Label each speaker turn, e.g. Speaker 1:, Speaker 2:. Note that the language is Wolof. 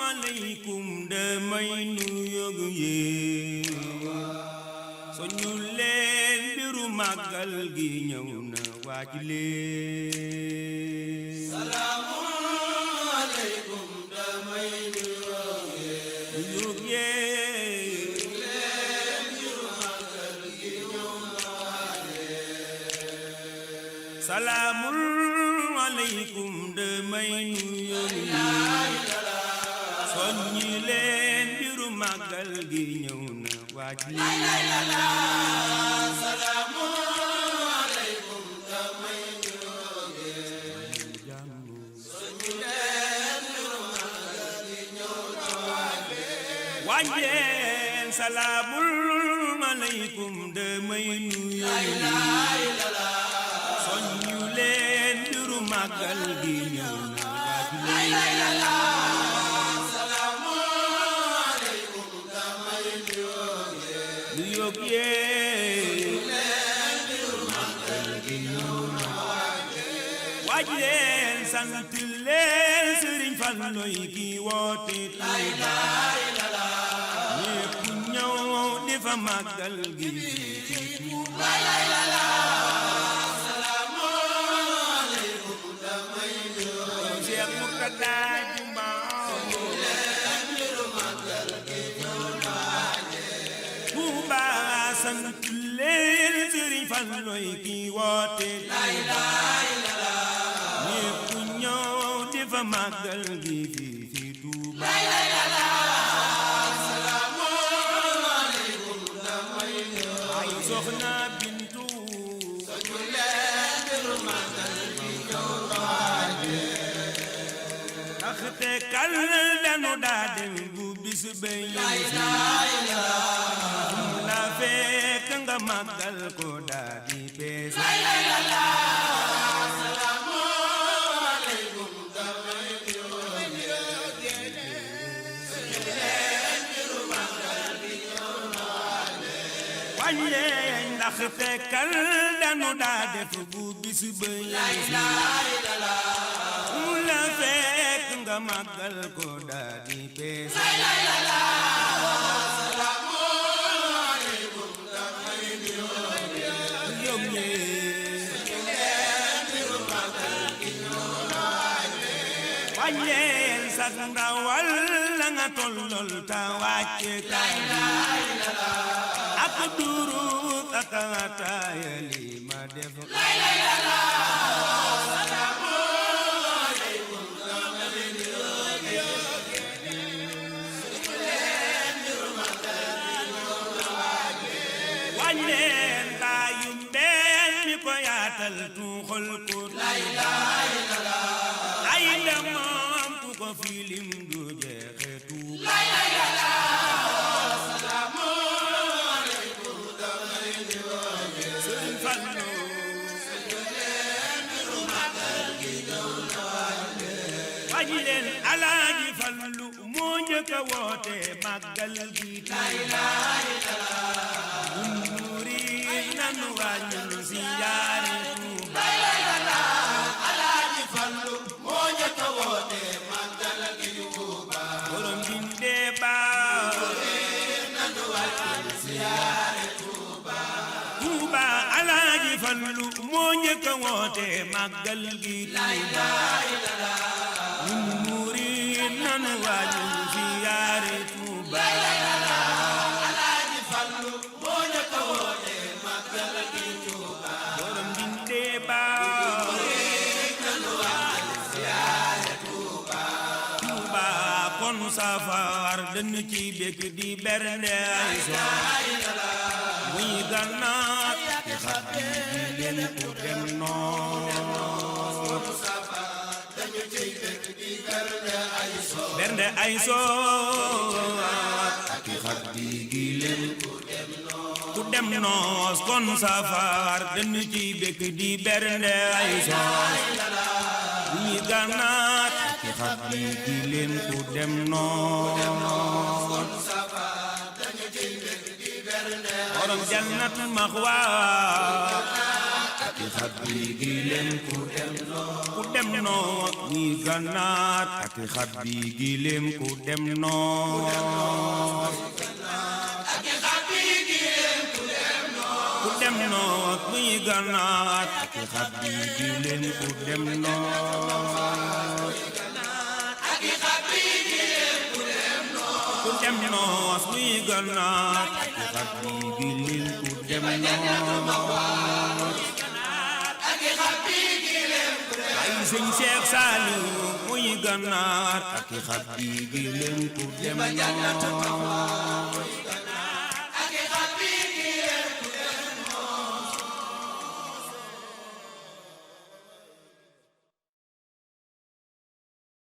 Speaker 1: aleykum damay nuyoog yéen soñu leen mbiru màggal gi ñëw na waaj leen
Speaker 2: salaamu aleykum damay nuyoog
Speaker 1: yéen
Speaker 2: leen mbiru màggal gi ñëw na waaj leen
Speaker 1: salaamu aleykum damay nuyoog soññi leen mbiru màggal gi ñëw na waaj leen
Speaker 2: salaamu aleykum damay nuyoog soññi leen mbiru màggal gi ñëw na
Speaker 1: waaj leen salaamu aleykum damay nuyoog soññi leen mbiru màggal gi ñëw na waaj leen nuyoog yéen waaj leen sant leen Sëriñ Fallu ki woote Tuuba ñépp ñëw di fa màggal gi Tuuba
Speaker 2: salaamu aleykum damay nuyoog
Speaker 1: Cheikh Murtada Juma
Speaker 2: leen mbiru màggal gi ñëw na
Speaker 1: Tuuba sant leen Sëriñ Fallu ki woote Tuuba ñépp ñëw di fa màggal gi fi Tuuba
Speaker 2: salaamu aleykum damay nuyoog
Speaker 1: ay soxna Bintu
Speaker 2: soññi leen mbiru màggal gi ñëw na
Speaker 1: ndaxte kal danu daa dem bu bis ba ñëw la fekk nga màggal ko daa di pees
Speaker 2: salaamu aleykum damay nuyoog soññi leen mbiru màggal gi ñëw na
Speaker 1: wàññe ndaxte kal danu daa def bu bis ba ñëw la fekk nga màggal ko daa di pees
Speaker 2: salaamu aleykum damay nuyoog
Speaker 1: yom wàññeen sax ndawal la nga tollol ta wàcce kay ak durut ak ataaya li ma def
Speaker 2: salaamu aleykum damay nuyoog
Speaker 1: wàññeen bàyyu mbeen mi ko yaatal tuuxal ko ay ndamam ku ko filim du jeexe Tuuba
Speaker 2: salaamu aleykum damay nuyoog
Speaker 1: Sëriñ Fallu waaj leen Alaaji Fallu moo njëkk a woote màggal gi Tuuba nanu wàññul siyaare Tuuba
Speaker 2: Alaaji Fallu moo njëkk a woote màggal gi Tuuba
Speaker 1: borom bindee ba
Speaker 2: nanu wàññil siyaare
Speaker 1: Tuuba Alaaji Fallu moo njëkk a woote màggal gi Tuuba nun murid nanu wàññul siyaare Tuuba
Speaker 2: Alaaji Fallu moo njëkk a woote màggal gi Tuuba
Speaker 1: borom bindee ba
Speaker 2: nanu wàññil siyaare
Speaker 1: Tuuba kon safar dañ ci bekk di bernde ay muy gànnaar te xam di leen ko dem noor
Speaker 2: dañu ciy fekk di bernde ay soo
Speaker 1: bernde ay soor ak xat di gi leen ku dem noos kon safar dañ ci bekk di bernde ay soor muy gànnaar te xat di gi leen ku dem noor borom jannatul maxwa i xat bi gileem ku dem noos ñi gànnaar ak i xat bi gileem ku dem noos ku dem noos ñi gànnaar ak i xat bi gileem ku dem noos ku dem noos ñi gànnaar ak i xat bi gileem ku dem noos ay sëñ Cheikh Saliou muy gànnaar ak i xat bi gileem ku dem noos